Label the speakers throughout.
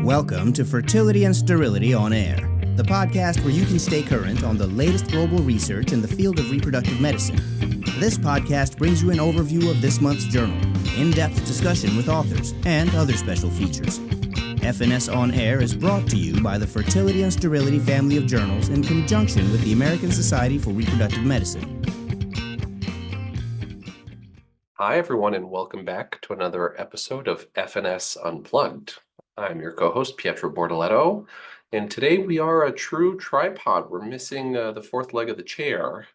Speaker 1: Welcome to Fertility and Sterility on Air, the podcast where you can stay current on the latest global research in the field of reproductive medicine. This podcast brings you an overview of this month's journal, in-depth discussion with authors, and other special features. F&S On Air is brought to you by the Fertility and Sterility family of journals in conjunction with the American Society for Reproductive Medicine.
Speaker 2: Hi, everyone, and welcome back to another episode of F&S Unplugged. I'm your co-host, Pietro Bortoletto, and today we are a true tripod. We're missing the fourth leg of the chair.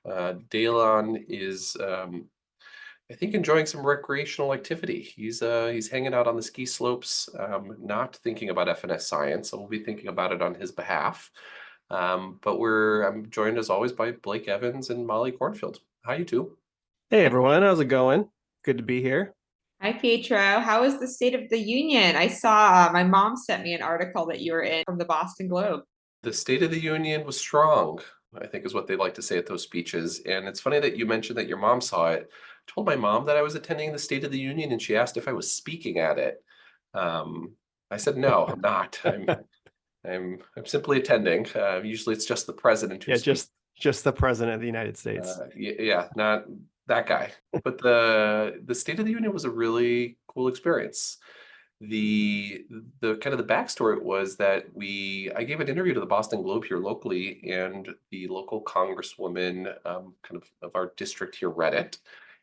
Speaker 2: Dalen is, I think, enjoying some recreational activity. He's hanging out on the ski slopes, not thinking about F&S science, so we'll be thinking about it on his behalf. But I'm joined, as always, by Blake Evans and Molly Cornfield. Hi, you two.
Speaker 3: Hey, everyone. How's it going? Good to be here.
Speaker 4: Hi, Pietro. How is the State of the Union? I saw my mom sent me an article that you were in from the Boston Globe.
Speaker 2: The State of the Union was strong, I think is what they like to say at those speeches. And it's funny that you mentioned that your mom saw it. I told my mom that I was attending the State of the Union, and she asked if I was speaking at it. I said, no, I'm not. I'm simply attending. Usually it's just the president who speaks.
Speaker 3: Just the president of the United States.
Speaker 2: Yeah, not that guy. But the State of the Union was a really cool experience. The kind of the backstory was that I gave an interview to the Boston Globe here locally, and the local congresswoman kind of our district here read it,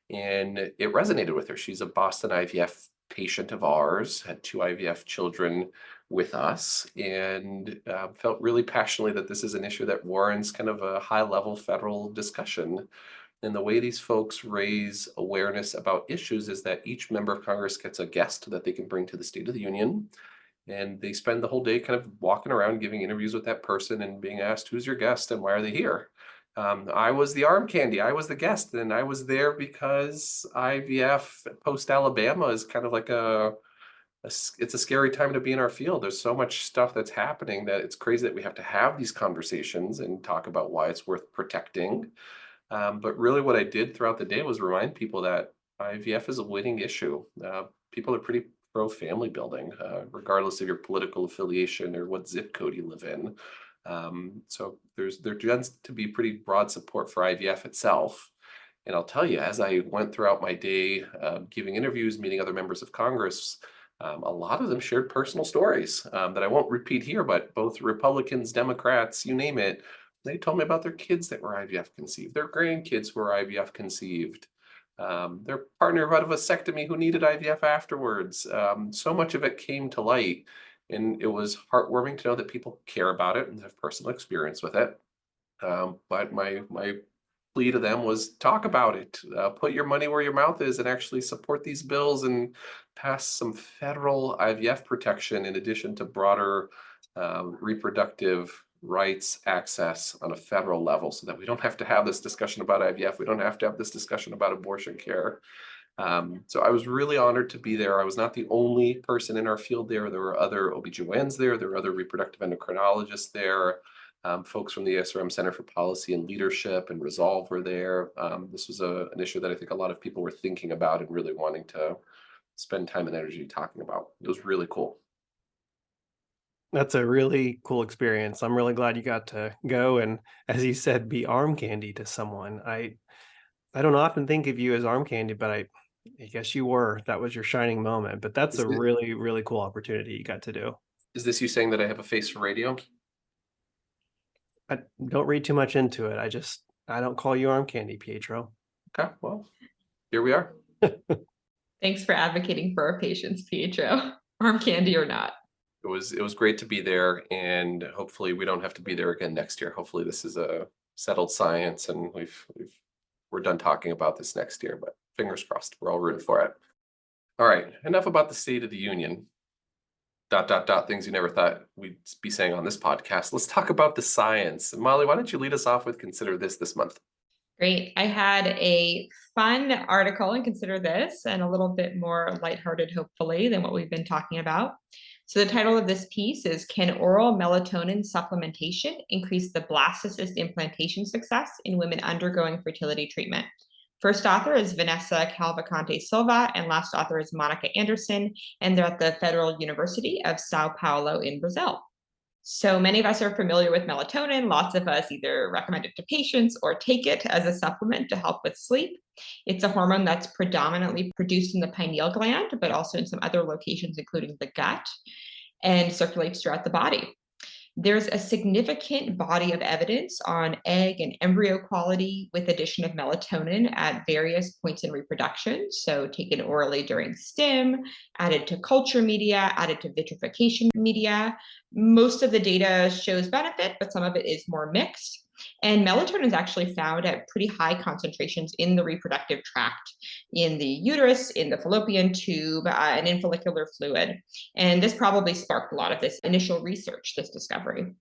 Speaker 2: and it resonated with her. She's a Boston IVF patient of ours, had 2 IVF children with us, and felt really passionately that this is an issue that warrants kind of a high-level federal discussion. And the way these folks raise awareness about issues is that each member of Congress gets a guest that they can bring to the State of the Union. And they spend the whole day kind of walking around, giving interviews with that person and being asked, who's your guest and why are they here? I was the arm candy. I was the guest. And I was there because IVF post-Alabama is kind of like it's a scary time to be in our field. There's so much stuff that's happening that it's crazy that we have to have these conversations and talk about why it's worth protecting. But really what I did throughout the day was remind people that IVF is a winning issue. People are pretty pro-family building, regardless of your political affiliation or what zip code you live in. So there tends to be pretty broad support for IVF itself. And I'll tell you, as I went throughout my day giving interviews, meeting other members of Congress, a lot of them shared personal stories that I won't repeat here, but both Republicans, Democrats, you name it, they told me about their kids that were IVF conceived, their grandkids who were IVF conceived, their partner who had a vasectomy who needed IVF afterwards. So much of it came to light, and it was heartwarming to know that people care about it and have personal experience with it. But my plea to them was talk about it, put your money where your mouth is, and actually support these bills and pass some federal IVF protection in addition to broader reproductive rights access on a federal level, so that we don't have to have this discussion about IVF. We don't have to have this discussion about abortion care. So I was really honored to be there. I was not the only person in our field there. There were other OBGYNs there. There were other reproductive endocrinologists there. Folks from the ASRM Center for Policy and Leadership and Resolve were there. This was an issue that I think a lot of people were thinking about and really wanting to spend time and energy talking about. It was really cool.
Speaker 3: That's a really cool experience. I'm really glad you got to go and, as you said, be arm candy to someone. I don't often think of you as arm candy, but I guess you were. That was your shining moment. But that's a really, really cool opportunity you got to do.
Speaker 2: Is this you saying that I have a face for radio?
Speaker 3: I don't read too much into it. I don't call you arm candy, Pietro.
Speaker 2: Okay, well, here we are.
Speaker 4: Thanks for advocating for our patients, Pietro. Arm candy or not.
Speaker 2: It was great to be there, and hopefully we don't have to be there again next year. Hopefully this is a settled science, and we're done talking about this next year. But fingers crossed, we're all rooting for it. All right, enough about the State of the Union. ... Things you never thought we'd be saying on this podcast. Let's talk about the science. Molly, why don't you lead us off with Consider This month?
Speaker 4: Great. I had a fun article in Consider This, and a little bit more lighthearted, hopefully, than what we've been talking about. So the title of this piece is, Can Oral Melatonin Supplementation Increase the Blastocyst Implantation Success in Women Undergoing Fertility Treatment? First author is Vanessa Cavalcante Silva, and last author is Monica Anderson, and they're at the Federal University of Sao Paulo in Brazil. So many of us are familiar with melatonin. Lots of us either recommend it to patients or take it as a supplement to help with sleep. It's a hormone that's predominantly produced in the pineal gland, but also in some other locations, including the gut, and circulates throughout the body. There's a significant body of evidence on egg and embryo quality with addition of melatonin at various points in reproduction. So taken orally during stim, added to culture media, added to vitrification media. Most of the data shows benefit, but some of it is more mixed. And melatonin is actually found at pretty high concentrations in the reproductive tract, in the uterus, in the fallopian tube, and in follicular fluid. And this probably sparked a lot of this initial research, this discovery.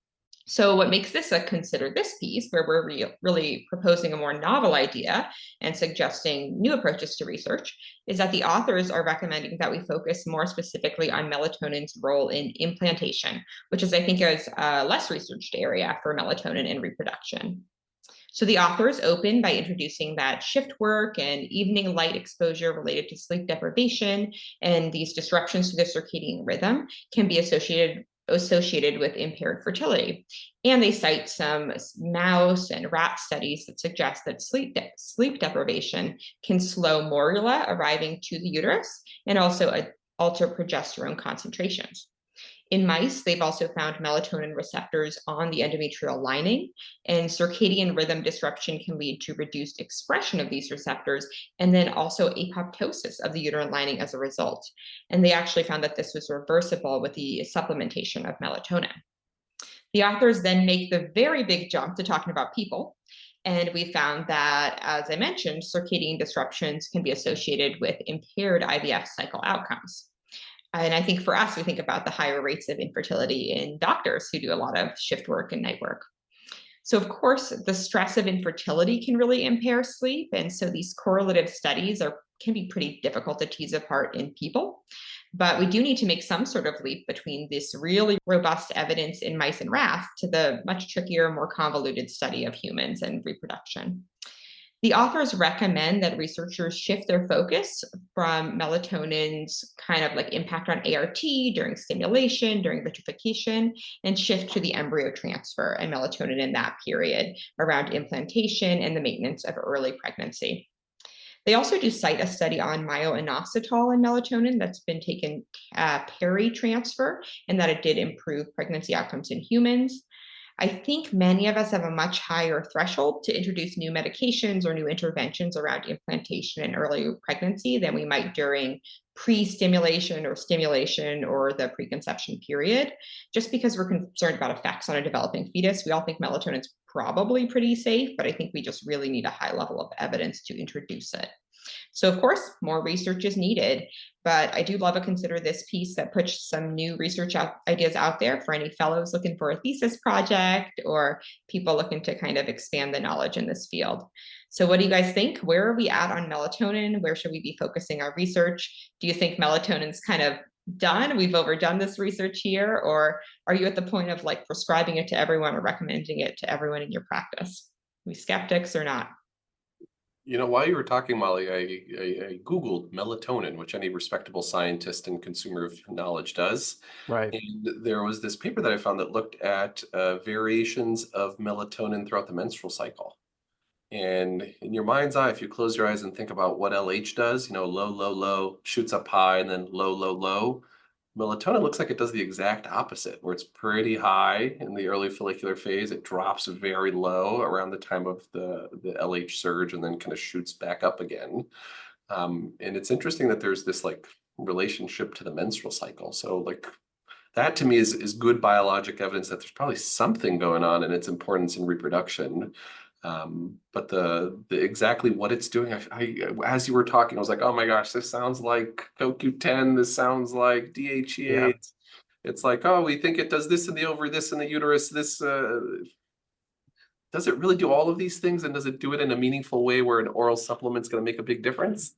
Speaker 4: So what makes this a consider this piece, where we're really proposing a more novel idea and suggesting new approaches to research, is that the authors are recommending that we focus more specifically on melatonin's role in implantation, which is, I think, is a less researched area for melatonin in reproduction. So the authors open by introducing that shift work and evening light exposure related to sleep deprivation and these disruptions to the circadian rhythm can be associated with impaired fertility. And they cite some mouse and rat studies that suggest that sleep deprivation can slow morula arriving to the uterus and also alter progesterone concentrations. In mice, they've also found melatonin receptors on the endometrial lining, and circadian rhythm disruption can lead to reduced expression of these receptors and then also apoptosis of the uterine lining as a result. And they actually found that this was reversible with the supplementation of melatonin. The authors then make the very big jump to talking about people. And we found that, as I mentioned, circadian disruptions can be associated with impaired IVF cycle outcomes. And I think for us, we think about the higher rates of infertility in doctors who do a lot of shift work and night work. So of course, the stress of infertility can really impair sleep. And so these correlative studies can be pretty difficult to tease apart in people. But we do need to make some sort of leap between this really robust evidence in mice and rats to the much trickier, more convoluted study of humans and reproduction. The authors recommend that researchers shift their focus from melatonin's kind of like impact on ART during stimulation, during vitrification, and shift to the embryo transfer and melatonin in that period around implantation and the maintenance of early pregnancy. They also do cite a study on myo-inositol and melatonin that's been taken peri-transfer, and that it did improve pregnancy outcomes in humans. I think many of us have a much higher threshold to introduce new medications or new interventions around implantation and early pregnancy than we might during pre-stimulation or stimulation or the preconception period, just because we're concerned about effects on a developing fetus. We all think melatonin is probably pretty safe, but I think we just really need a high level of evidence to introduce it. So of course, more research is needed, but I do love a consider this piece that puts some new research ideas out there for any fellows looking for a thesis project or people looking to kind of expand the knowledge in this field. So what do you guys think? Where are we at on melatonin? Where should we be focusing our research? Do you think melatonin's kind of done? We've overdone this research here, or are you at the point of like prescribing it to everyone or recommending it to everyone in your practice? Are we skeptics or not?
Speaker 2: You know, while you were talking, Molly, I Googled melatonin, which any respectable scientist and consumer of knowledge does.
Speaker 3: Right.
Speaker 2: And there was this paper that I found that looked at variations of melatonin throughout the menstrual cycle. And in your mind's eye, if you close your eyes and think about what LH does, you know, low, low, low, shoots up high, and then low, low, low. Melatonin looks like it does the exact opposite, where it's pretty high in the early follicular phase. It drops very low around the time of the LH surge and then kind of shoots back up again. And it's interesting that there's this like relationship to the menstrual cycle. So like that to me is good biologic evidence that there's probably something going on in its importance in reproduction. But the exactly what it's doing, I as you were talking, I was like, oh my gosh, this sounds like CoQ10. This sounds like DHEA.
Speaker 3: Yeah.
Speaker 2: It's like, oh, we think it does this in the ovary, this in the uterus, this. Does it really do all of these things? And does it do it in a meaningful way where an oral supplement's going to make a big difference?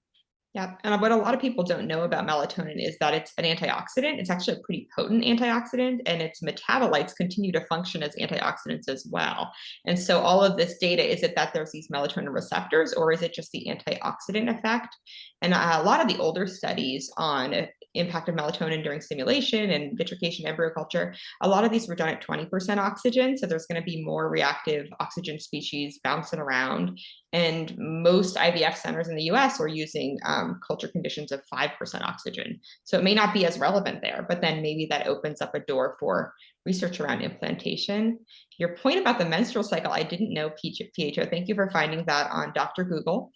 Speaker 4: Yeah, and what a lot of people don't know about melatonin is that it's an antioxidant. It's actually a pretty potent antioxidant, and its metabolites continue to function as antioxidants as well. And so all of this data, is it that there's these melatonin receptors, or is it just the antioxidant effect? And a lot of the older studies on impact of melatonin during stimulation and vitrification embryo culture, a lot of these were done at 20% oxygen. So there's going to be more reactive oxygen species bouncing around. And most IVF centers in the US are using culture conditions of 5% oxygen. So it may not be as relevant there, but then maybe that opens up a door for research around implantation. Your point about the menstrual cycle, I didn't know, Pietro. Thank you for finding that on Dr. Google.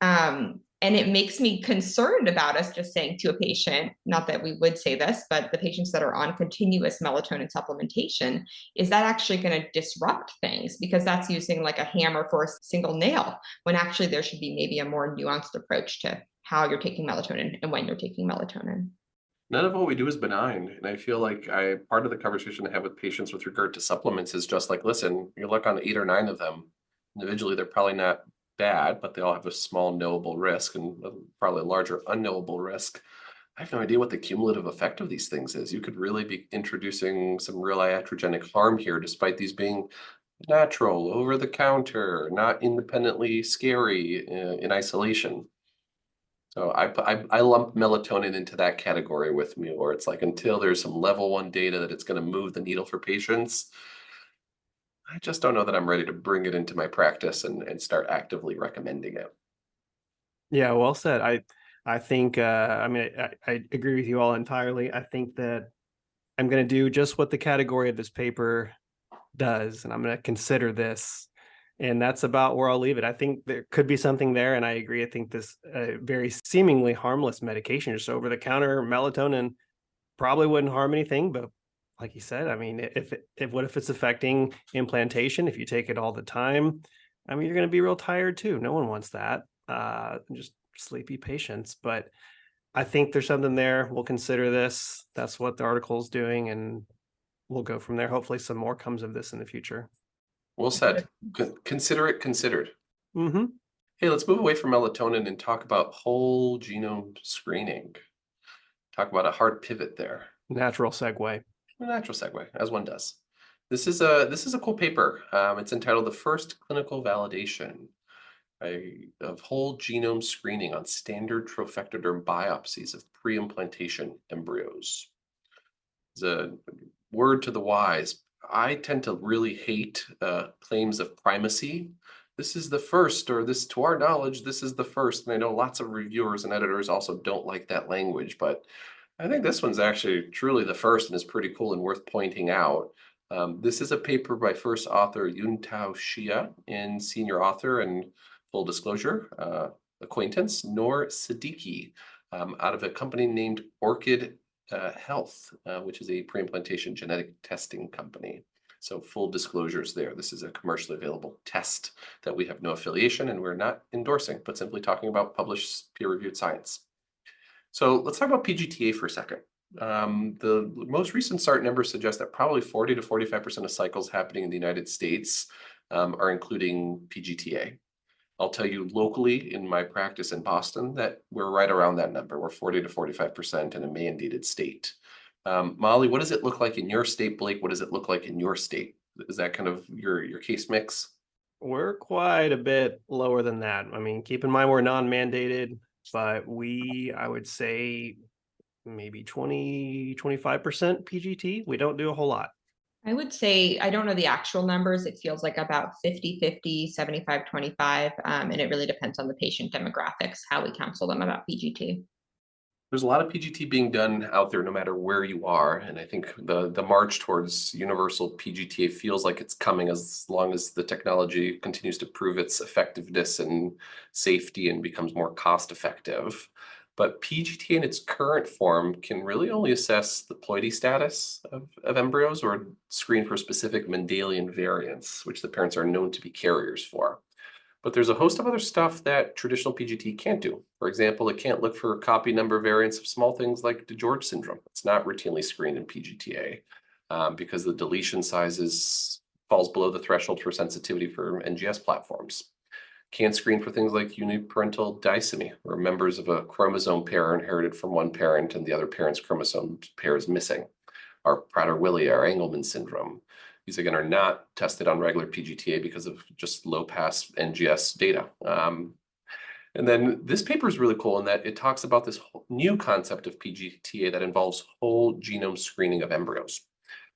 Speaker 4: And it makes me concerned about us just saying to a patient, not that we would say this, but the patients that are on continuous melatonin supplementation, is that actually going to disrupt things? Because that's using like a hammer for a single nail, when actually there should be maybe a more nuanced approach to how you're taking melatonin and when you're taking melatonin.
Speaker 2: None of what we do is benign. And I feel like part of the conversation I have with patients with regard to supplements is just like, listen, you look on 8 or 9 of them, individually, they're probably not bad, but they all have a small knowable risk and probably a larger unknowable risk. I have no idea what the cumulative effect of these things is. You could really be introducing some real iatrogenic harm here, despite these being natural, over the counter, not independently scary in isolation. So I lump melatonin into that category with me, where it's like, until there's some level 1 data that it's going to move the needle for patients, I just don't know that I'm ready to bring it into my practice and start actively recommending it.
Speaker 3: Yeah, well said. I think I mean I agree with you all entirely. I think that I'm going to do just what the category of this paper does, and I'm going to consider this, and that's about where I'll leave it. I think there could be something there, and I agree. I think this very seemingly harmless medication, just over the counter melatonin, probably wouldn't harm anything, but like you said, I mean, if what if it's affecting implantation? If you take it all the time, I mean, you're going to be real tired too. No one wants that. Just sleepy patients. But I think there's something there. We'll consider this. That's what the article's doing, and we'll go from there. Hopefully, some more comes of this in the future.
Speaker 2: Well said. Consider it considered.
Speaker 3: Mm-hmm.
Speaker 2: Hey, let's move away from melatonin and talk about whole genome screening. Talk about a hard pivot there.
Speaker 3: Natural segue.
Speaker 2: A natural segue, as one does. This is a cool paper. It's entitled "The First Clinical Validation of Whole Genome Screening on Standard Trophectoderm Biopsies of Pre-implantation Embryos." It's a word to the wise. I tend to really hate claims of primacy. This is the first, or this, to our knowledge, this is the first. And I know lots of reviewers and editors also don't like that language, but I think this one's actually truly the first and is pretty cool and worth pointing out. This is a paper by first author Yuntao Xia and senior author, and full disclosure, acquaintance, Noor Siddiqui, out of a company named Orchid Health, which is a pre-implantation genetic testing company. So full disclosures there. This is a commercially available test that we have no affiliation and we're not endorsing, but simply talking about published peer-reviewed science. So let's talk about PGTA for a second. The most recent SART numbers suggest that probably 40 to 45% of cycles happening in the United States are including PGTA. I'll tell you locally in my practice in Boston that we're right around that number. We're 40 to 45% in a mandated state. Molly, what does it look like in your state? Blake, what does it look like in your state? Is that kind of your case mix?
Speaker 3: We're quite a bit lower than that. I mean, keep in mind we're non-mandated, but I would say maybe 20, 25% PGT. We don't do a whole lot.
Speaker 4: I would say, I don't know the actual numbers. It feels like about 50-50, 75-25. And it really depends on the patient demographics, how we counsel them about PGT.
Speaker 2: There's a lot of PGT being done out there no matter where you are. And I think the march towards universal PGTA feels like it's coming, as long as the technology continues to prove its effectiveness and safety and becomes more cost effective. But PGTA in its current form can really only assess the ploidy status of embryos or screen for specific Mendelian variants, which the parents are known to be carriers for. But there's a host of other stuff that traditional PGT can't do. For example, it can't look for copy number variants of small things like DeGeorge syndrome. It's not routinely screened in PGTA because the deletion sizes falls below the threshold for sensitivity for NGS platforms. Can screen for things like uniparental disomy, where members of a chromosome pair are inherited from one parent and the other parent's chromosome pair is missing. Our Prader-Willi, our Engelmann syndrome. These, again, are not tested on regular PGTA because of just low-pass NGS data. And then this paper is really cool in that it talks about this new concept of PGTA that involves whole genome screening of embryos.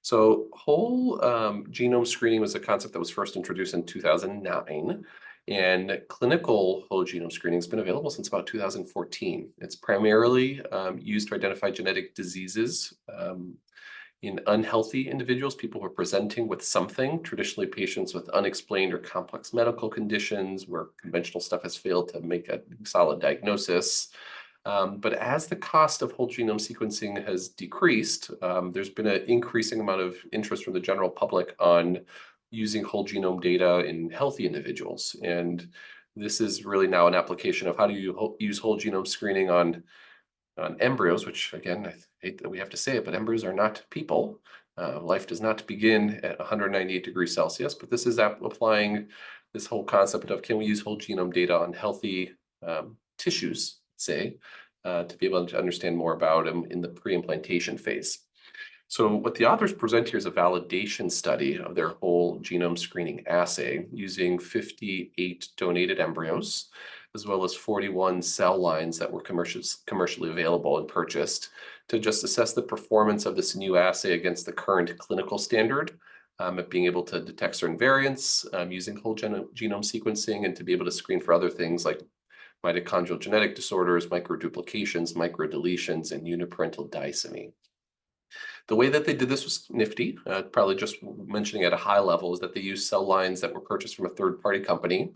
Speaker 2: So whole genome screening was a concept that was first introduced in 2009. And clinical whole genome screening has been available since about 2014. It's primarily used to identify genetic diseases in unhealthy individuals, people who are presenting with something, traditionally patients with unexplained or complex medical conditions where conventional stuff has failed to make a solid diagnosis. But as the cost of whole genome sequencing has decreased, there's been an increasing amount of interest from the general public on using whole genome data in healthy individuals. And this is really now an application of how do you use whole genome screening on embryos, which, again, I hate that we have to say it, but embryos are not people. Life does not begin at 198 degrees Celsius, but this is applying this whole concept of can we use whole genome data on healthy tissues, say, to be able to understand more about them in the pre-implantation phase. So what the authors present here is a validation study of their whole genome screening assay using 58 donated embryos, as well as 41 cell lines that were commercially available and purchased to just assess the performance of this new assay against the current clinical standard of being able to detect certain variants using whole genome sequencing and to be able to screen for other things like mitochondrial genetic disorders, microduplications, microdeletions, and uniparental disomy. The way that they did this was nifty, probably just mentioning at a high level, is that they used cell lines that were purchased from a third-party company.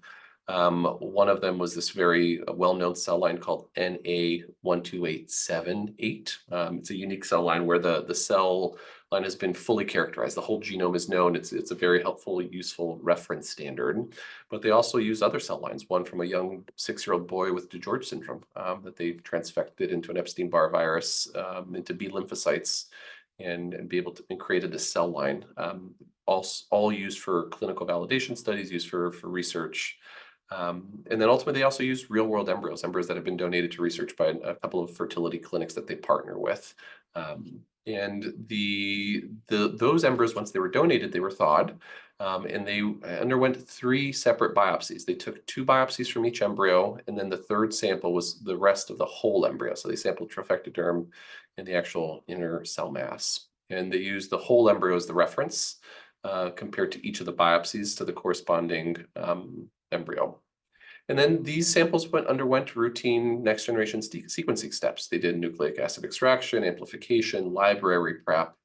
Speaker 2: One of them was this very well-known cell line called NA12878. It's a unique cell line where the cell line has been fully characterized. The whole genome is known. It's a very helpful, useful reference standard. But they also use other cell lines, one from a young 6-year-old boy with DeGeorge syndrome that they've transfected into an Epstein-Barr virus into B lymphocytes and be able to and created this cell line, all used for clinical validation studies, used for research. And then ultimately, they also use real-world embryos that have been donated to research by a couple of fertility clinics that they partner with. And those embryos, once they were donated, they were thawed, and they underwent 3 separate biopsies. They took 2 biopsies from each embryo, and then the third sample was the rest of the whole embryo. So they sampled trophectoderm and the actual inner cell mass. And they used the whole embryo as the reference compared to each of the biopsies to the corresponding embryo. And then these samples underwent routine next-generation sequencing steps. They did nucleic acid extraction, amplification, library prep.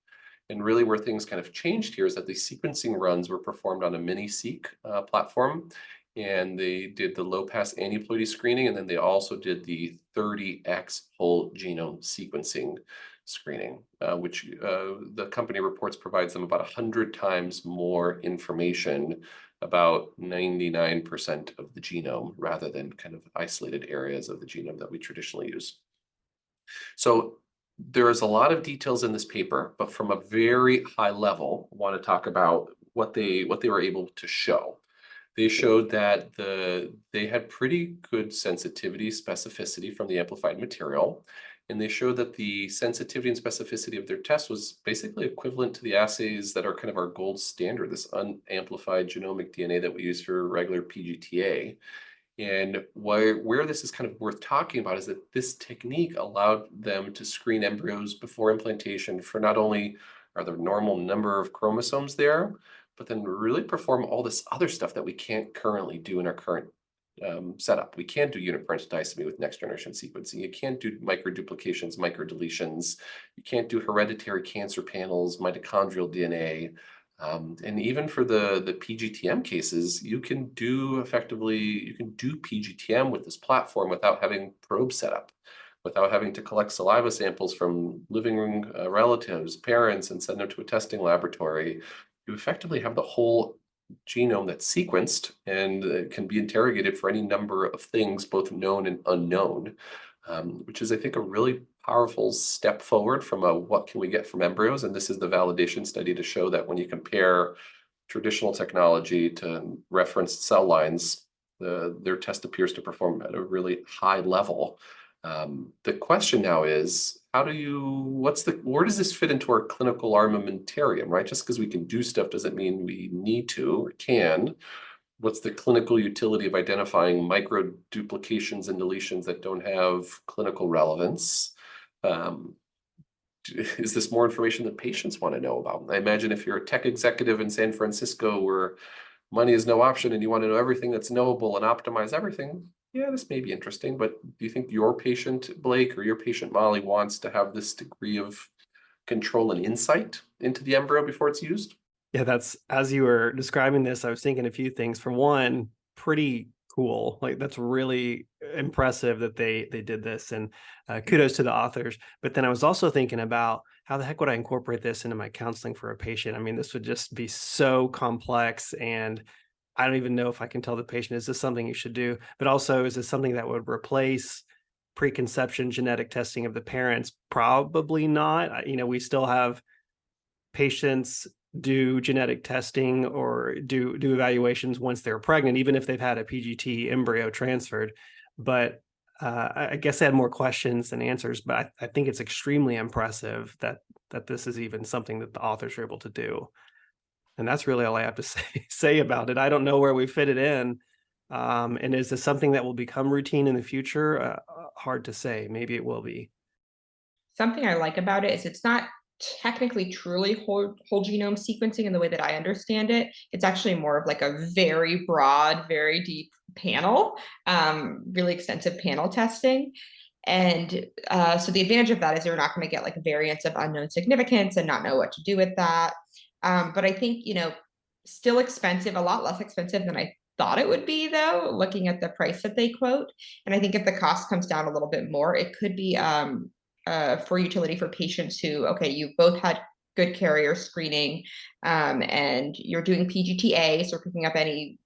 Speaker 2: And really where things kind of changed here is that the sequencing runs were performed on a mini-seq platform. And they did the low-pass aneuploidy screening, and then they also did the 30x whole genome sequencing screening, which the company reports provides them about 100 times more information about 99% of the genome rather than kind of isolated areas of the genome that we traditionally use. So there's a lot of details in this paper, but from a very high level, I want to talk about what they were able to show. They showed that they had pretty good sensitivity, specificity from the amplified material. And they showed that the sensitivity and specificity of their test was basically equivalent to the assays that are kind of our gold standard, this unamplified genomic DNA that we use for regular PGTA. And where this is kind of worth talking about is that this technique allowed them to screen embryos before implantation for not only are the normal number of chromosomes there, but then really perform all this other stuff that we can't currently do in our current setup. We can't do uniparental disomy with next generation sequencing. You can't do microduplications, microdeletions. You can't do hereditary cancer panels, mitochondrial DNA. And even for the PGTM cases, you can do PGTM with this platform without having probes set up, without having to collect saliva samples from living room relatives, parents, and send them to a testing laboratory. You effectively have the whole genome that's sequenced and can be interrogated for any number of things, both known and unknown, which is, I think, a really powerful step forward from what can we get from embryos. And this is the validation study to show that when you compare traditional technology to referenced cell lines, Their test appears to perform at a really high level. The question now is, where does this fit into our clinical armamentarium, right? Just because we can do stuff doesn't mean we need to or can. What's the clinical utility of identifying micro duplications and deletions that don't have clinical relevance? Is this more information that patients want to know about? I imagine if you're a tech executive in San Francisco where money is no option and you want to know everything that's knowable and optimize everything, yeah, this may be interesting. But do you think your patient, Blake, or your patient, Molly, wants to have this degree of control and insight into the embryo before it's used?
Speaker 3: Yeah, that's, as you were describing this, I was thinking a few things. For one, pretty cool. Like, that's really impressive that they did this, and kudos to the authors. But then I was also thinking about how the heck would I incorporate this into my counseling for a patient? I mean, this would just be so complex, and I don't even know if I can tell the patient, is this something you should do? But also, is this something that would replace preconception genetic testing of the parents? Probably not. We still have patients do genetic testing or do evaluations once they're pregnant, even if they've had a PGT embryo transferred. But I guess I had more questions than answers, but I think it's extremely impressive that this is even something that the authors are able to do. And that's really all I have to say about it. I don't know where we fit it in. And is this something that will become routine in the future? Hard to say. Maybe it will be.
Speaker 4: Something I like about it is it's not technically truly whole genome sequencing in the way that I understand it. It's actually more of like a very broad, very deep panel, really extensive panel testing. And so the advantage of that is you're not going to get like variants of unknown significance and not know what to do with that. But I think, still expensive, a lot less expensive than I thought it would be, though, looking at the price that they quote. And I think if the cost comes down a little bit more, it could be for utility for patients who, okay, you both had good carrier screening, and you're doing PGTA, so picking up any,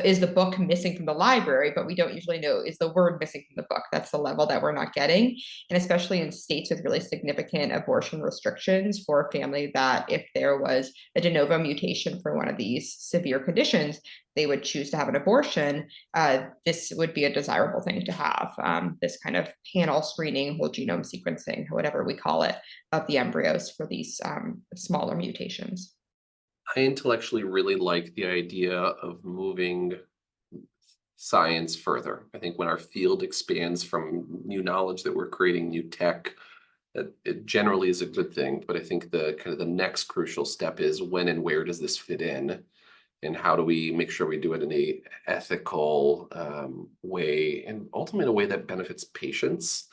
Speaker 4: is the book missing from the library, but we don't usually know, is the word missing from the book? That's the level that we're not getting. And especially in states with really significant abortion restrictions for a family that if there was a de novo mutation for one of these severe conditions, they would choose to have an abortion, this would be a desirable thing to have, this kind of panel screening, whole genome sequencing, whatever we call it, of the embryos for these smaller mutations.
Speaker 2: I intellectually really like the idea of moving science further. I think when our field expands from new knowledge that we're creating new tech, that it generally is a good thing. But I think the next crucial step is when and where does this fit in? And how do we make sure we do it in a ethical way, and ultimately in a way that benefits patients?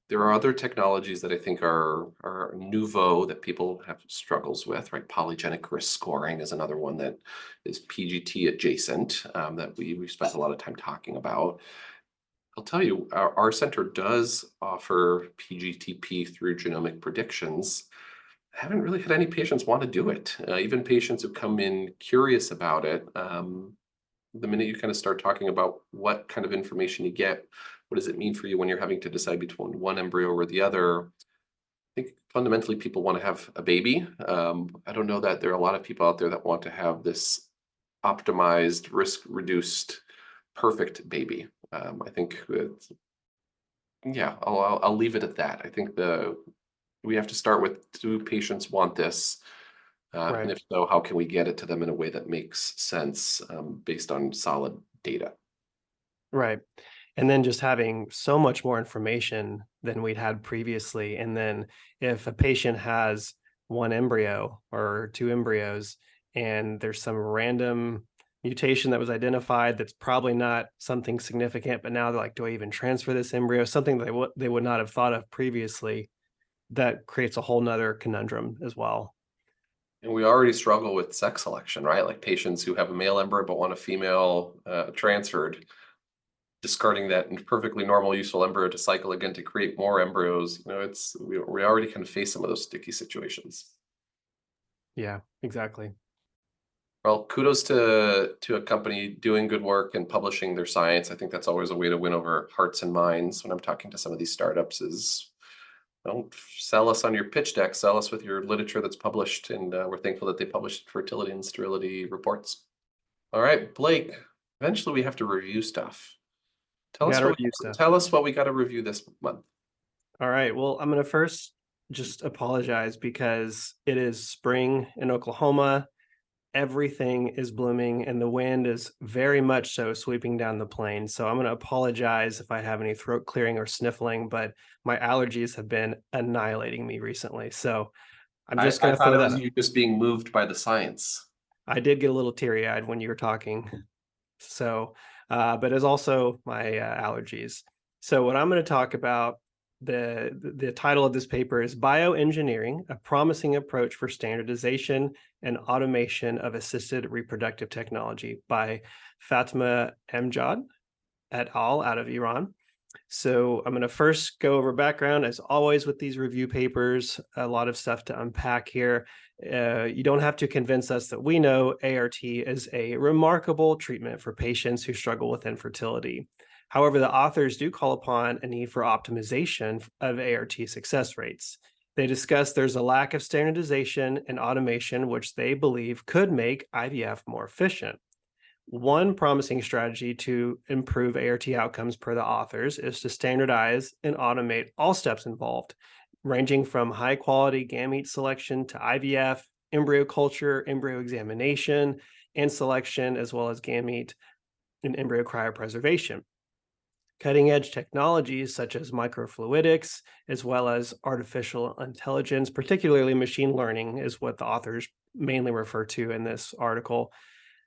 Speaker 2: There are other technologies that I think are nouveau that people have struggles with, right? Polygenic risk scoring is another one that is PGT adjacent, that we spent a lot of time talking about. I'll tell you, our center does offer PGTP through genomic predictions. I haven't really had any patients want to do it. Even patients who come in curious about it, the minute you kind of start talking about what kind of information you get, what does it mean for you when you're having to decide between one embryo or the other, I think fundamentally people want to have a baby. I don't know that there are a lot of people out there that want to have this optimized, risk-reduced, perfect baby. I think I'll leave it at that. I think we have to start with, do patients want this?
Speaker 3: Right.
Speaker 2: And if so, how can we get it to them in a way that makes sense, based on solid data?
Speaker 3: Right. And then just having so much more information than we'd had previously. And then if a patient has one embryo or two embryos and there's some random mutation that was identified that's probably not something significant, but now they're like, do I even transfer this embryo? Something that they would not have thought of previously. That creates a whole nother conundrum as well.
Speaker 2: And we already struggle with sex selection, right? Like patients who have a male embryo but want a female transferred, discarding that perfectly normal, useful embryo to cycle again to create more embryos. We already kind of face some of those sticky situations.
Speaker 3: Yeah, exactly.
Speaker 2: Well, kudos to a company doing good work and publishing their science. I think that's always a way to win over hearts and minds when I'm talking to some of these startups is, don't sell us on your pitch deck, sell us with your literature that's published. And we're thankful that they published fertility and sterility reports. All right, Blake, eventually we have to review stuff. Tell
Speaker 3: We
Speaker 2: us
Speaker 3: gotta
Speaker 2: what
Speaker 3: review stuff.
Speaker 2: tell us what we got to review this month.
Speaker 3: All right. Well, I'm going to first just apologize because it is spring in Oklahoma. Everything is blooming and the wind is very much so sweeping down the plain. So I'm going to apologize if I have any throat clearing or sniffling, but my allergies have been annihilating me recently. So I'm just going
Speaker 2: I
Speaker 3: to
Speaker 2: thought
Speaker 3: throw
Speaker 2: it
Speaker 3: that
Speaker 2: was
Speaker 3: up.
Speaker 2: you just being moved by the science.
Speaker 3: I did get a little teary-eyed when you were talking. So, but it's also my allergies. So what I'm going to talk about, the title of this paper is Bioengineering, a Promising Approach for Standardization and Automation of Assisted Reproductive Technology by Fatma Amjad et al. Out of Iran. So I'm going to first go over background, as always with these review papers, a lot of stuff to unpack here. You don't have to convince us that we know ART is a remarkable treatment for patients who struggle with infertility. However, the authors do call upon a need for optimization of ART success rates. They discuss there's a lack of standardization and automation, which they believe could make IVF more efficient. One promising strategy to improve ART outcomes per the authors is to standardize and automate all steps involved, ranging from high quality gamete selection to IVF, embryo culture, embryo examination and selection, as well as gamete and embryo cryopreservation. Cutting edge technologies such as microfluidics, as well as artificial intelligence, particularly machine learning, is what the authors mainly refer to in this article,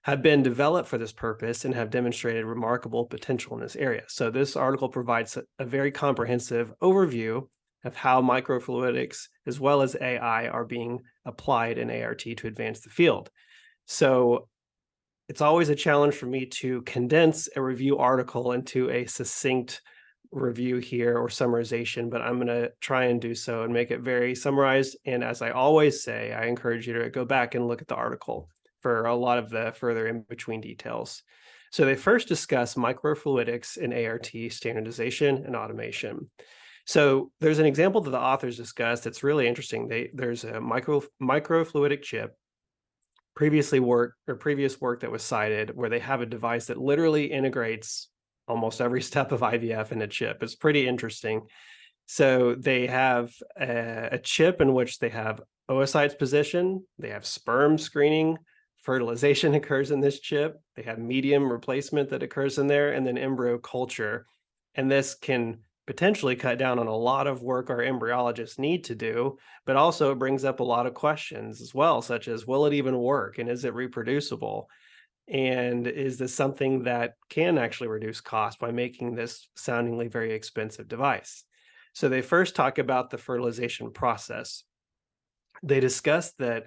Speaker 3: have been developed for this purpose and have demonstrated remarkable potential in this area. So this article provides a very comprehensive overview of how microfluidics as well as AI are being applied in ART to advance the field. So it's always a challenge for me to condense a review article into a succinct review here or summarization, but I'm going to try and do so and make it very summarized. And as I always say, I encourage you to go back and look at the article for a lot of the further in-between details. So they first discuss microfluidics and ART standardization and automation. So there's an example that the authors discussed that's really interesting. There's a microfluidic chip, previous work that was cited, where they have a device that literally integrates almost every step of IVF in a chip. It's pretty interesting. So they have a chip in which they have oocytes position, they have sperm screening, fertilization occurs in this chip, they have medium replacement that occurs in there, and then embryo culture. And this can potentially cut down on a lot of work our embryologists need to do, but also it brings up a lot of questions as well, such as, will it even work? And is it reproducible? And is this something that can actually reduce cost by making this soundingly very expensive device? So they first talk about the fertilization process. They discuss that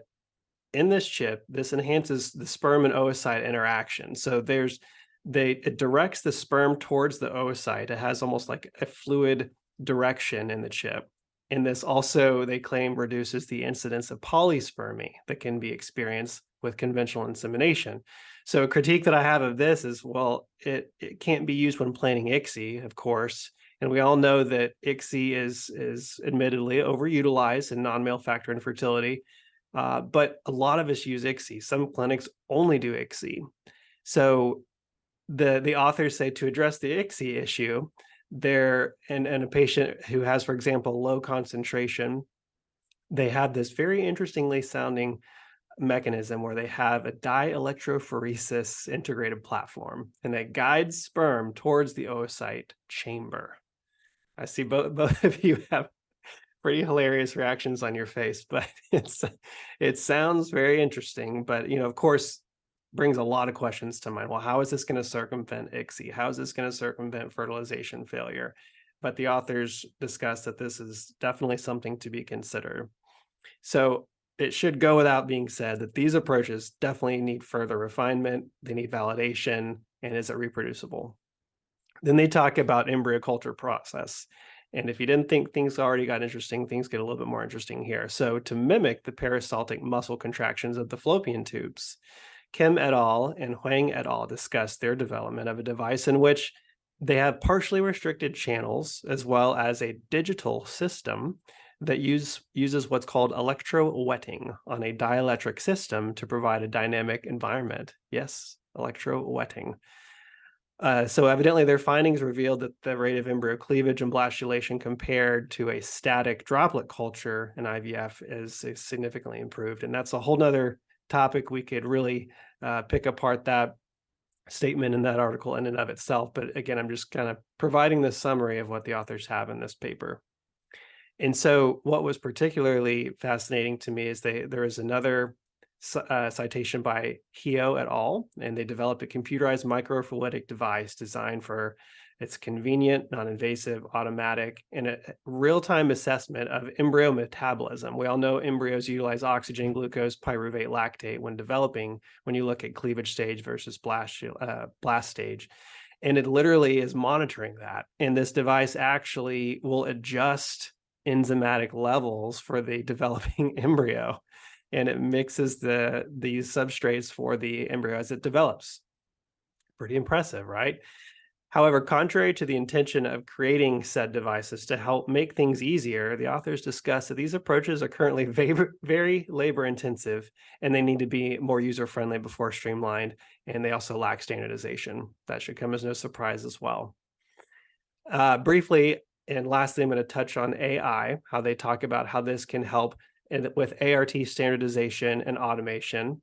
Speaker 3: in this chip, this enhances the sperm and oocyte interaction. So it directs the sperm towards the oocyte. It has almost like a fluid direction in the chip. And this also, they claim, reduces the incidence of polyspermy that can be experienced with conventional insemination. So a critique that I have of this is, well, it can't be used when planning ICSI, of course. And we all know that ICSI is admittedly overutilized in non-male factor infertility. But a lot of us use ICSI. Some clinics only do ICSI. So the authors say to address the ICSI issue, and a patient who has, for example, low concentration, they have this very interestingly sounding mechanism where they have a dielectrophoresis integrated platform, and that guides sperm towards the oocyte chamber. I see both of you have pretty hilarious reactions on your face, but it sounds very interesting. But of course, brings a lot of questions to mind. Well, how is this going to circumvent ICSI? How is this going to circumvent fertilization failure? But the authors discuss that this is definitely something to be considered. So it should go without being said that these approaches definitely need further refinement. They need validation, and is it reproducible? Then they talk about embryo culture process. And if you didn't think things already got interesting, things get a little bit more interesting here. So to mimic the peristaltic muscle contractions of the fallopian tubes, Kim et al. And Huang et al. Discussed their development of a device in which they have partially restricted channels, as well as a digital system that uses what's called electrowetting on a dielectric system to provide a dynamic environment. Yes, electrowetting. So evidently their findings revealed that the rate of embryo cleavage and blastulation compared to a static droplet culture in IVF is significantly improved. And that's a whole nother topic. We could really pick apart that statement in that article in and of itself. But again, I'm just kind of providing the summary of what the authors have in this paper. And so what was particularly fascinating to me is there is another citation by Hio et al., and they developed a computerized microfluidic device designed for its convenient, non-invasive, automatic, and a real-time assessment of embryo metabolism. We all know embryos utilize oxygen, glucose, pyruvate, lactate when developing, when you look at cleavage stage versus blast stage. And it literally is monitoring that. And this device actually will adjust enzymatic levels for the developing embryo, and it mixes these substrates for the embryo as it develops. Pretty impressive, right? However, contrary to the intention of creating said devices to help make things easier, the authors discuss that these approaches are currently very labor intensive, and they need to be more user-friendly before streamlined, and they also lack standardization. That should come as no surprise as well. Briefly, and lastly, I'm going to touch on AI, how they talk about how this can help with ART standardization and automation.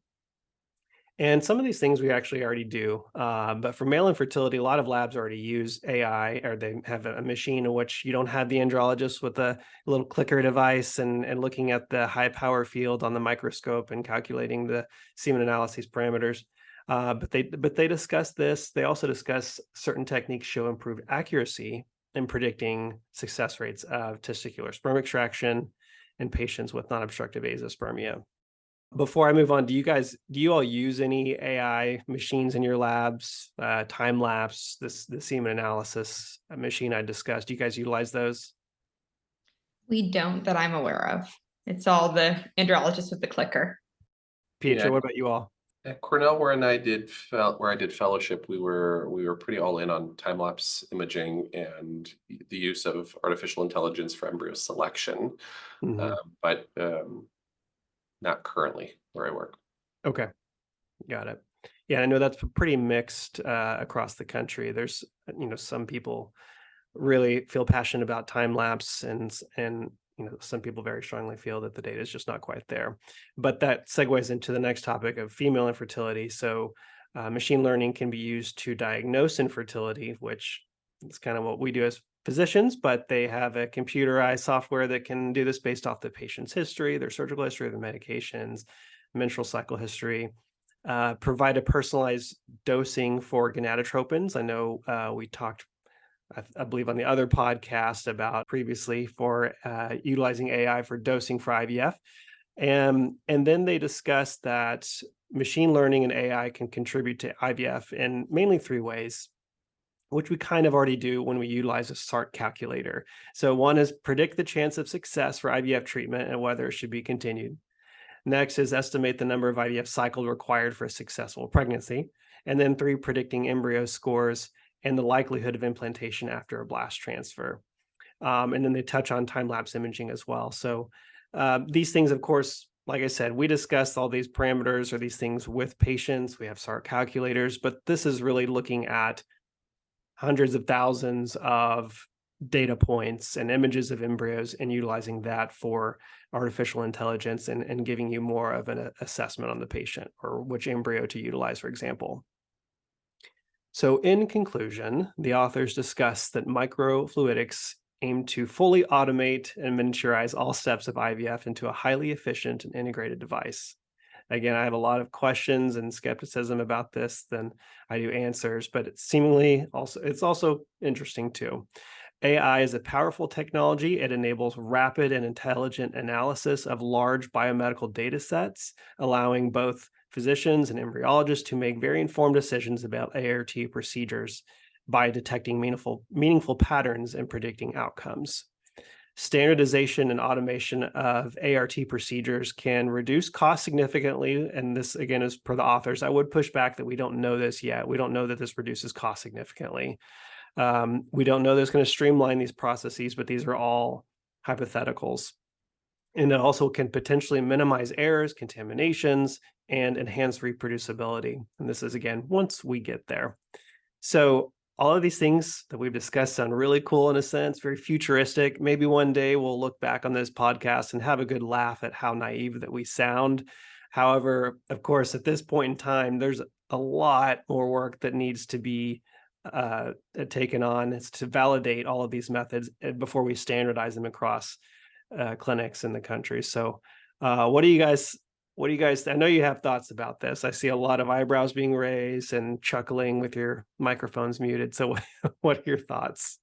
Speaker 3: And some of these things we actually already do. But for male infertility, a lot of labs already use AI, or they have a machine in which you don't have the andrologist with a little clicker device and looking at the high power field on the microscope and calculating the semen analysis parameters. But they discuss this. They also discuss certain techniques show improved accuracy in predicting success rates of testicular sperm extraction in patients with non-obstructive azoospermia. Before I move on, do you all use any AI machines in your labs? Time lapse, the semen analysis machine I discussed. Do you guys utilize those?
Speaker 4: We don't, that I'm aware of. It's all the andrologists with the clicker.
Speaker 3: Pietro, what about you all?
Speaker 2: At Cornell, where I did fellowship, we were pretty all in on time-lapse imaging and the use of artificial intelligence for embryo selection, but not currently where I work. Okay,
Speaker 3: got it. Yeah, I know that's pretty mixed across the country. There's some people really feel passionate about time lapse, and some people very strongly feel that the data is just not quite there. But that segues into the next topic of female infertility. So machine learning can be used to diagnose infertility, which is kind of what we do as physicians, but they have a computerized software that can do this based off the patient's history, their surgical history, their medications, menstrual cycle history, provide a personalized dosing for gonadotropins. I know we talked, I believe, on the other podcast about previously for utilizing AI for dosing for IVF. And then they discussed that machine learning and AI can contribute to IVF in mainly three ways, which we kind of already do when we utilize a SART calculator. So one is predict the chance of success for IVF treatment and whether it should be continued. Next is estimate the number of IVF cycles required for a successful pregnancy. And then three, predicting embryo scores and the likelihood of implantation after a blast transfer. And then they touch on time-lapse imaging as well. So these things, of course, like I said, we discussed all these parameters or these things with patients. We have SART calculators, but this is really looking at hundreds of thousands of data points and images of embryos and utilizing that for artificial intelligence and giving you more of an assessment on the patient or which embryo to utilize, for example. So in conclusion, the authors discuss that microfluidics aim to fully automate and miniaturize all steps of IVF into a highly efficient and integrated device. Again, I have a lot of questions and skepticism about this than I do answers, but it's also interesting too. AI is a powerful technology. It enables rapid and intelligent analysis of large biomedical data sets, allowing both physicians and embryologists to make very informed decisions about ART procedures by detecting meaningful patterns and predicting outcomes. Standardization and automation of ART procedures can reduce costs significantly. And this, again, is per the authors. I would push back that we don't know this yet. We don't know that this reduces cost significantly. We don't know that it's going to streamline these processes, but these are all hypotheticals. And it also can potentially minimize errors, contaminations, and enhance reproducibility. And this is, again, once we get there. So all of these things that we've discussed sound really cool in a sense, very futuristic. Maybe one day we'll look back on this podcast and have a good laugh at how naive that we sound. However, of course, at this point in time, there's a lot more work that needs to be taken on. It's to validate all of these methods before we standardize them across clinics in the country. So what do you guys, I know you have thoughts about this. I see a lot of eyebrows being raised and chuckling with your microphones muted. So what are your thoughts?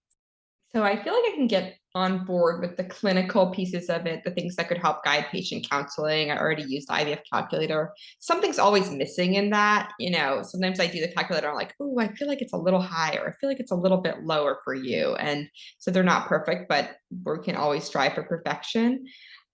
Speaker 4: So I feel like I can get on board with the clinical pieces of it, the things that could help guide patient counseling. I already used the IVF calculator. Something's always missing in that. Sometimes I do the calculator, I'm like, oh, I feel like it's a little high, or I feel like it's a little bit lower for you. And so they're not perfect, but we can always strive for perfection.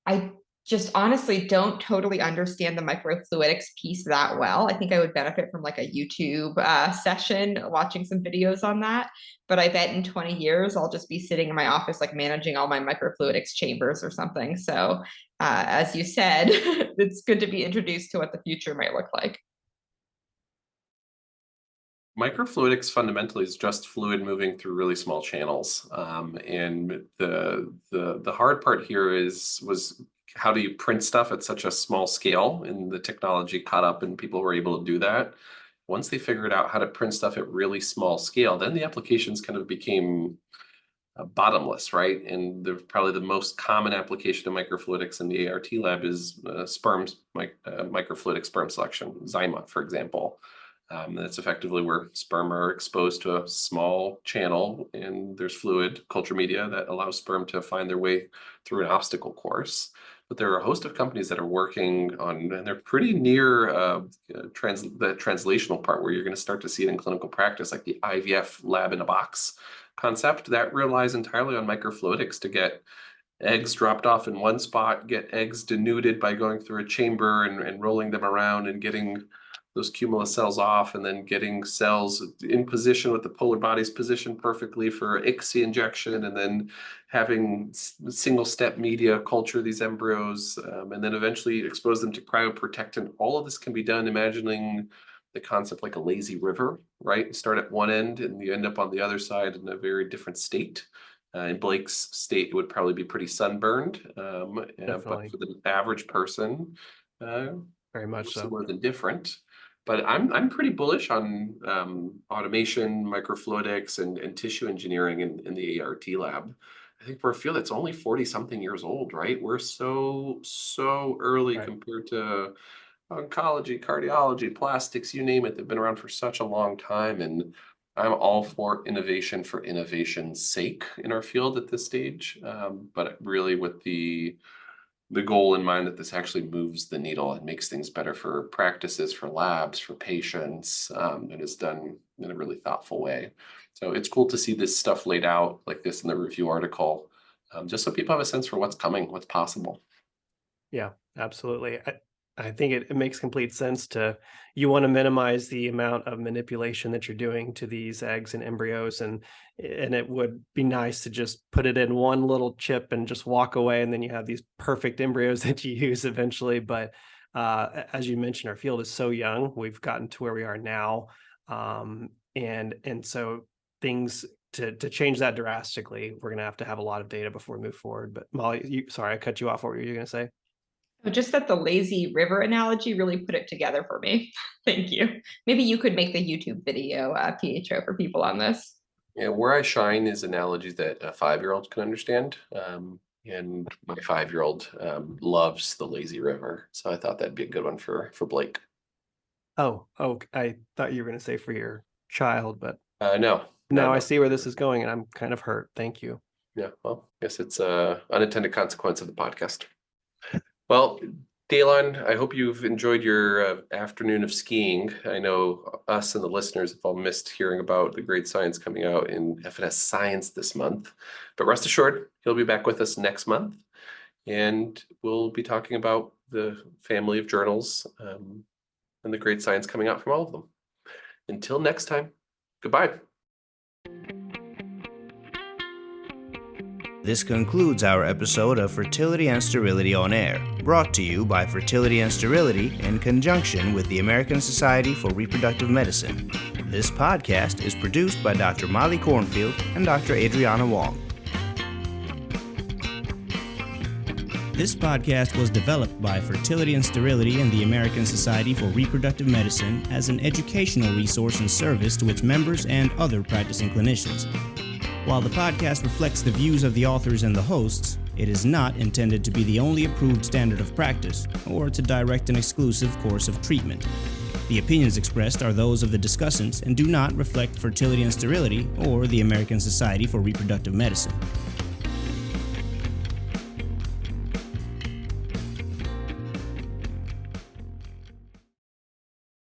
Speaker 4: I just honestly don't totally understand the microfluidics piece that well. I think I would benefit from like a YouTube session, watching some videos on that. But I bet in 20 years, I'll just be sitting in my office, like managing all my microfluidics chambers or something. So as you said, it's good to be introduced to what the future might look like.
Speaker 2: Microfluidics fundamentally is just fluid moving through really small channels. And the hard part here was how do you print stuff at such a small scale? And the technology caught up and people were able to do that. Once they figured out how to print stuff at really small scale, then the applications kind of became bottomless, right? And probably the most common application of microfluidics in the ART lab is microfluidic sperm selection, Zyma, for example. That's effectively where sperm are exposed to a small channel, and there's fluid culture media that allows sperm to find their way through an obstacle course. But there are a host of companies that are working on, and they're pretty near the translational part where you're going to start to see it in clinical practice, like the IVF lab in a box concept that relies entirely on microfluidics to get eggs dropped off in one spot, get eggs denuded by going through a chamber and rolling them around and getting those cumulus cells off, and then getting cells in position with the polar bodies positioned perfectly for ICSI injection, and then having single step media culture these embryos, and then eventually expose them to cryoprotectant. All of this can be done imagining the concept like a lazy river, right? You start at one end and you end up on the other side in a very different state. In Blake's state, it would probably be pretty sunburned, but for the average person,
Speaker 3: very much so,
Speaker 2: more than different. But I'm pretty bullish on automation, microfluidics, and tissue engineering in the ART lab. I think for a field that's only 40-something years old, right? We're so early compared to oncology, cardiology, plastics, you name it. They've been around for such a long time, and I'm all for innovation for innovation's sake in our field at this stage. But really with the goal in mind that this actually moves the needle and makes things better for practices, for labs, for patients, and is done in a really thoughtful way. So it's cool to see this stuff laid out like this in the review article, just so people have a sense for what's coming, what's possible.
Speaker 3: Yeah, absolutely. I think it makes complete sense you want to minimize the amount of manipulation that you're doing to these eggs and embryos, and it would be nice to just put it in one little chip and just walk away, and then you have these perfect embryos that you use eventually. But as you mentioned, our field is so young. We've gotten to where we are now, and so things to change that drastically, we're going to have a lot of data before we move forward. But Molly, sorry, I cut you off. What were you going to say?
Speaker 4: Just that the lazy river analogy really put it together for me. Thank you. Maybe you could make the YouTube video, PHO, for people on this.
Speaker 2: Yeah, where I shine is analogies that a 5-year-old can understand. And my 5-year-old loves the lazy river. So I thought that'd be a good one for Blake.
Speaker 3: Oh, I thought you were going to say for your child, but
Speaker 2: no.
Speaker 3: Now I see where this is going, and I'm kind of hurt. Thank you.
Speaker 2: Yeah, well, I guess it's an unintended consequence of the podcast. Well, Daylon, I hope you've enjoyed your afternoon of skiing. I know us and the listeners have all missed hearing about the great science coming out in F&S Science this month. But rest assured, he'll be back with us next month. And we'll be talking about the family of journals and the great science coming out from all of them. Until next time, goodbye.
Speaker 1: This concludes our episode of Fertility and Sterility on Air, brought to you by Fertility and Sterility in conjunction with the American Society for Reproductive Medicine. This podcast is produced by Dr. Molly Cornfield and Dr. Adriana Wong. This podcast was developed by Fertility and Sterility and the American Society for Reproductive Medicine as an educational resource and service to its members and other practicing clinicians. While the podcast reflects the views of the authors and the hosts, it is not intended to be the only approved standard of practice or to direct an exclusive course of treatment. The opinions expressed are those of the discussants and do not reflect Fertility and Sterility or the American Society for Reproductive Medicine.